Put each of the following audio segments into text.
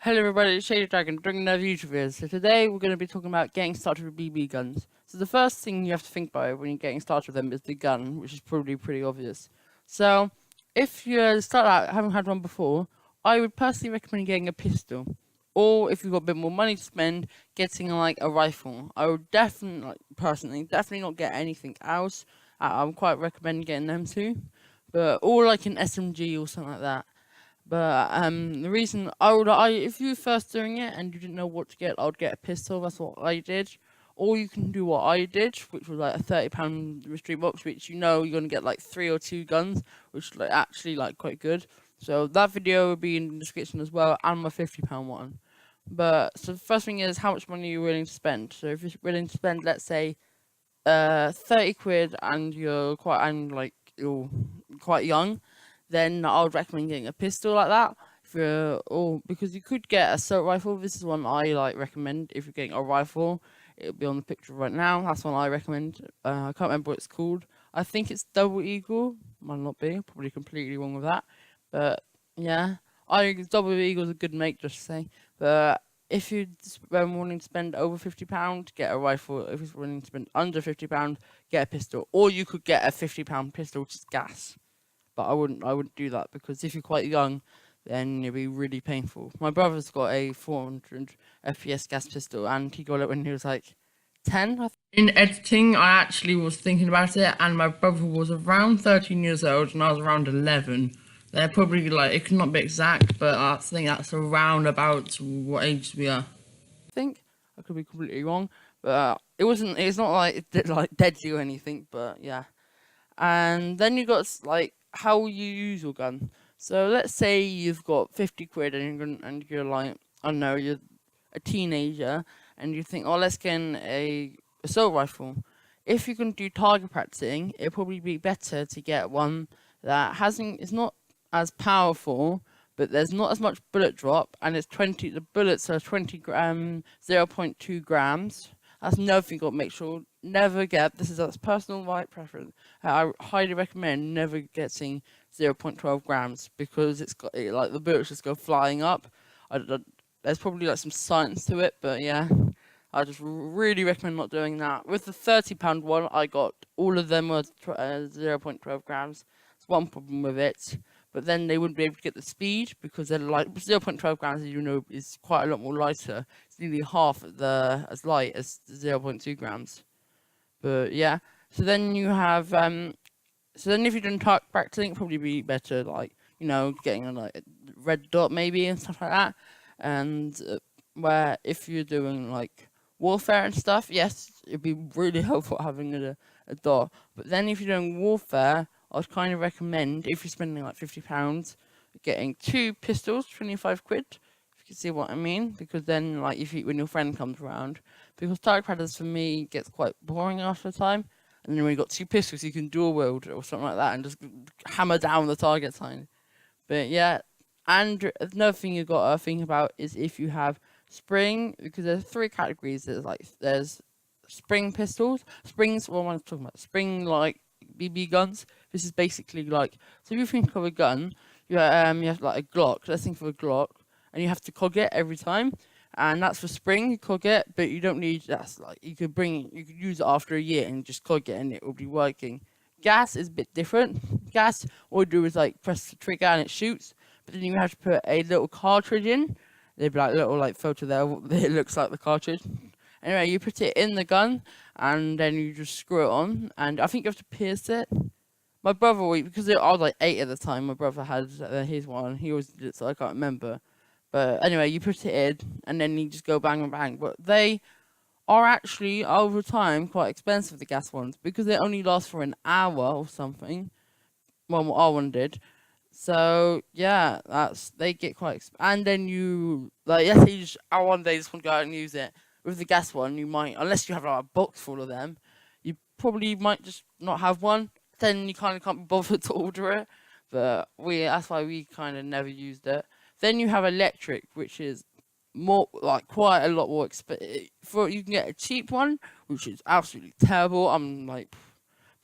Hello everybody, it's Shady Dragon, bringing another YouTube video. So today we're going to be talking about getting started with BB guns. So the first thing you have to think about when you're getting started with them is the gun, which is probably pretty obvious. So if you start out haven't had one before, I would personally recommend getting a pistol. Or if you've got a bit more money to spend, getting like a rifle. I would definitely, definitely not get anything else. I would quite recommend getting them too. Or like an SMG or something like that. But the reason if you were first doing it and you didn't know what to get, I would get a pistol. That's what I did. Or you can do what I did, which was like a £30 mystery box, which you're gonna get like 3 or 2 guns, which is like actually like quite good. So that video will be in the description as well, and my £50 one. But so the first thing is how much money you're willing to spend. So if you're willing to spend, let's say, 30 quid, and you're quite young, then I would recommend getting a pistol like that. Because you could get a assault rifle. This is one I recommend. If you're getting a rifle, it'll be on the picture right now. That's one I recommend. I can't remember what it's called. I think it's Double Eagle. Might not be. Probably completely wrong with that. But yeah, I think Double Eagle's a good make, just to say. But if you're wanting to spend over £50, get a rifle. If you're willing to spend under £50, get a pistol. Or you could get a £50 pistol, which is gas. But I wouldn't do that, because if you're quite young, then it'll be really painful. My brother's got a 400 FPS gas pistol, and he got it when he was like 10. In editing, I actually was thinking about it, and my brother was around 13 years old, and I was around 11. They're probably it could not be exact, but I think that's around about what age we are. I think I could be completely wrong, but it's not like it did dead you or anything, but yeah. And then you got how you use your gun. So let's say you've got 50 quid and you're like, I don't know, you're a teenager and you think, oh, let's get a assault rifle. If you can do target practicing, it'd probably be better to get one that is not as powerful, but there's not as much bullet drop, and the bullets are 0.2 grams. That's another thing you got to make sure. Never get, this is a personal preference. I highly recommend never getting 0.12 grams, because the bullets just go flying up. There's probably some science to it, but yeah, I just really recommend not doing that. With the £30 one, I got all of them were 0.12 grams. It's one problem with it. But then they wouldn't be able to get the speed, because they're 0.12 grams, as you know, is quite a lot more lighter. It's nearly half as light as 0.2 grams. But yeah, so then you have so then if you're doing target practicing, it'd probably be better getting a red dot maybe and stuff like that. And where if you're doing warfare and stuff, yes, it'd be really helpful having a dot. But then if you're doing warfare, I would kind of recommend, if you're spending £50, getting 2 pistols, 25 quid. If you can see what I mean, because then when your friend comes around, because target practice for me gets quite boring after a time, and then when you got 2 pistols, you can dual wield or something like that and just hammer down the target sign. But yeah, and another thing you got to think about is if you have spring, because there's 3 categories. There's spring pistols, springs. What am I talking about? Spring BB guns. This is basically so if you think of a gun, you have a Glock. Let's think of a Glock, and you have to cog it every time, and that's for spring. You cog it, but you don't need you could use it after a year and just cog it, and it will be working. Gas is a bit different. Gas, all you do is press the trigger and it shoots, but then you have to put a little cartridge in. There'd be little photo there. It looks like the cartridge. Anyway, you put it in the gun, and then you just screw it on, and I think you have to pierce it. My brother, because I was 8 at the time, my brother had his one. He always did it, so I can't remember. But anyway, you put it in, and then you just go bang and bang. But they are actually, over time, quite expensive, the gas ones, because they only last for an hour or something. Well, what our one did. So yeah, they get quite and then yes, you just one day just want to go out and use it. With the gas one, you might, unless you have a box full of them, you probably might just not have one. Then you kind of can't be bothered to order it. But that's why we kind of never used it. Then you have electric, which is more quite a lot more expensive. You can get a cheap one, which is absolutely terrible. I'm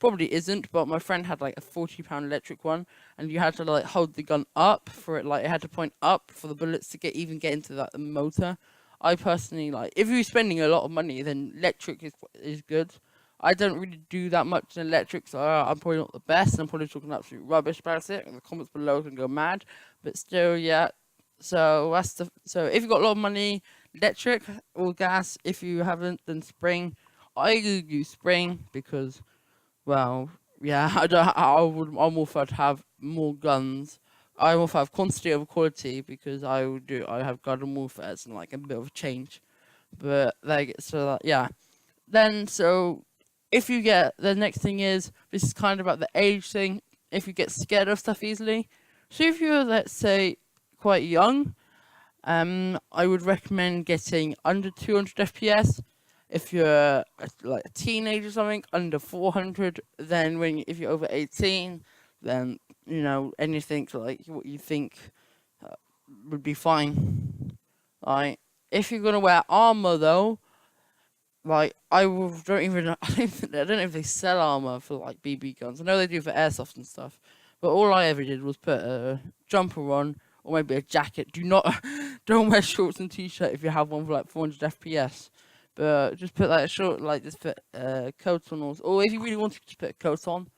probably isn't, but my friend had a £40 electric one, and you had to like hold the gun up for it, like it had to point up for the bullets to get into like the motor. I personally like, if you're spending a lot of money, then electric is good. I don't really do that much in electric, so I'm probably not the best. I'm probably talking absolute rubbish about it, and the comments below can go mad. But still, yeah. So if you've got a lot of money, electric or gas. If you haven't, then spring. I use spring because, well, yeah, I'm more for to have more guns. I more for have quantity over quality because I have garden warfare and like a bit of a change. But like yeah. Then so if you get, the next thing is, this is kind of about the age thing. If you get scared of stuff easily, so if you're, let's say, quite young, I would recommend getting under 200 FPS. If you're like a teenager or something, under 400. Then if you're over 18, then anything like what you think uh, would be fine. Like if you're gonna wear armor though, like don't even I don't know if they sell armor for like BB guns. I know they do for airsoft and stuff, but all I ever did was put a jumper on or maybe a jacket. Don't wear shorts and t-shirt if you have one for like 400 FPS. But just put like a short, like just put coat on, or if you really want to, just put a coat on.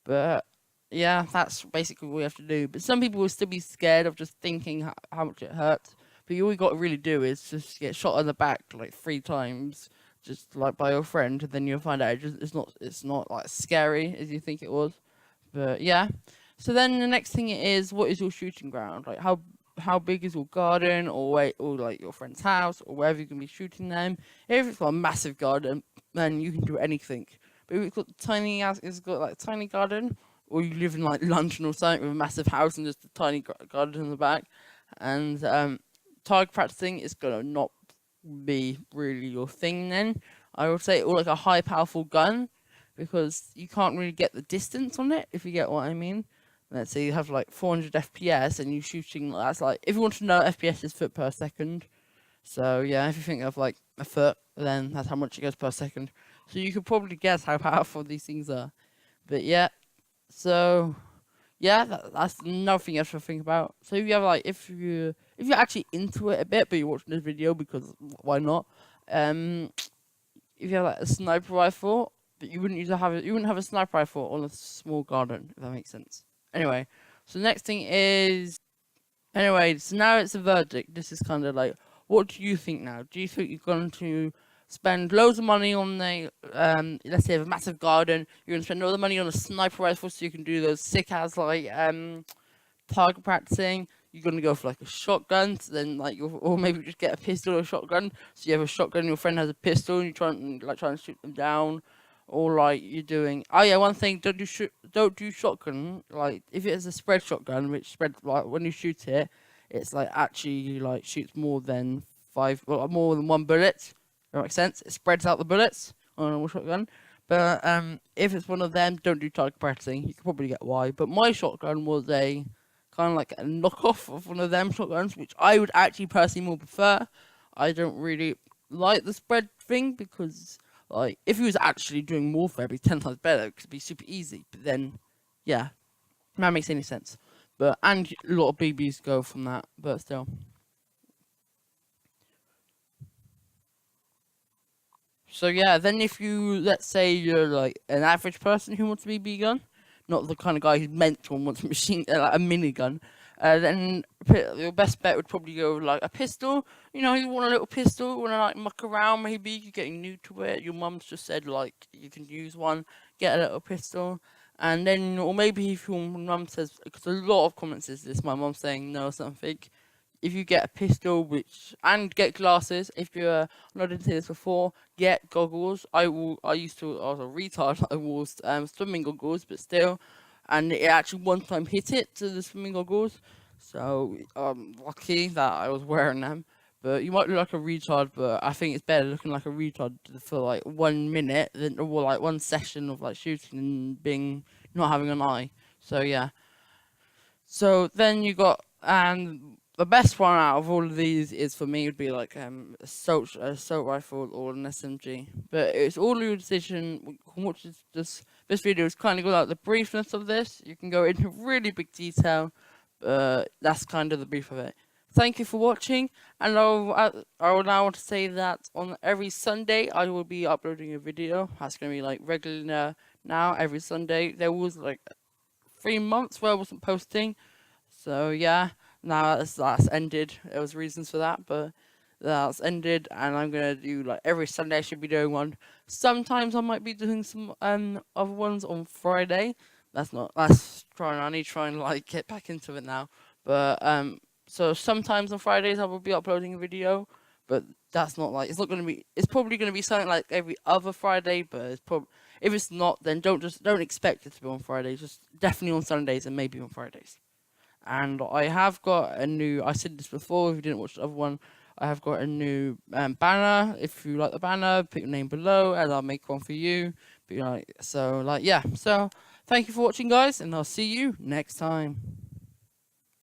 But yeah, that's basically what you have to do. But some people will still be scared of just thinking how much it hurts. But all you got to really do is just get shot in the back like 3 times, just like by your friend, and then you'll find out it's not like scary as you think it was. But yeah. So then the next thing is, what is your shooting ground? Like how big is your garden, or like your friend's house, or wherever you can be shooting them. If it's got a massive garden, then you can do anything. But if it's got tiny house, it's got like a tiny garden, or you live in like London or something with a massive house and just a tiny garden in the back, and target practicing is gonna not be really your thing. Then I would say, or like a high powerful gun, because you can't really get the distance on it, if you get what I mean. Let's say you have like 400 FPS and you're shooting, that's like, if you want to know, FPS is foot per second. So yeah, if you think of like a foot, then that's how much it goes per second. So you could probably guess how powerful these things are. But yeah, so yeah, that's another thing you have to think about. So if you have like, if you're actually into it a bit, but you're watching this video because why not? If you have like a sniper rifle, but you wouldn't have a sniper rifle on a small garden, if that makes sense. Anyway, so the next thing is, anyway, so now it's a verdict. This is kind of like, what do you think now? Do you think you're going to spend loads of money on let's say you have a massive garden, you're going to spend all the money on a sniper rifle so you can do those sick as like target practicing? You're going to go for like a shotgun, so then like or maybe just get a pistol or a shotgun, so you have a shotgun, your friend has a pistol, and you're trying to shoot them down. Or like you're doing, oh yeah, one thing, don't do shotgun. Like if it's a spread shotgun, which spreads, like when you shoot it, it's like actually like shoots more than more than one bullet. That makes sense. It spreads out the bullets on a normal shotgun. But if it's one of them, don't do target practicing. You can probably get why. But my shotgun was a kind of like a knockoff of one of them shotguns, which I would actually personally more prefer. I don't really like the spread thing because, like, if he was actually doing warfare, it'd be 10 times better. It could be super easy. But then, yeah, that makes any sense. But and a lot of BBs go from that. But still. So yeah, then if you, let's say you're like an average person who wants a BB gun, not the kind of guy who's meant to want a like a minigun, then your best bet would probably go with like a pistol. You know, you want a little pistol, you want to like muck around maybe, you're getting new to it, your mum's just said like you can use one, get a little pistol. And then, or maybe if your mum says, because a lot of comments is this, my mum saying no or something, if you get a pistol, and get glasses, if you're not into this before, get goggles. I was a retard, I wore swimming goggles, but still, and it actually one time hit it to the swimming goggles, so lucky that I was wearing them. But you might look like a retard, but I think it's better looking like a retard for like 1 minute or like one session of like shooting and not having an eye. So yeah. So then you got, and the best one out of all of these is for me would be like assault rifle or an SMG. But it's all your decision. We can watch this video is kind of got like the briefness of this. You can go into really big detail. That's kind of the brief of it. Thank you for watching, and I will now want to say that on every Sunday I will be uploading a video. That's gonna be like regular now every Sunday. There was like 3 months where I wasn't posting, so yeah. Now that's ended. There was reasons for that, but that's ended, and I'm gonna do like every Sunday. I should be doing one. Sometimes I might be doing some other ones on Friday. That's trying. I need to try and like get back into it now. But so sometimes on Fridays I will be uploading a video, but that's not like it's not gonna be. It's probably gonna be something like every other Friday, but it's probably if it's not, then don't expect it to be on Fridays. Just definitely on Sundays and maybe on Fridays. And I have got a new. I said this before. If you didn't watch the other one, I have got a new banner. If you like the banner, put your name below, and I'll make one for you. But yeah. So thank you for watching, guys, and I'll see you next time.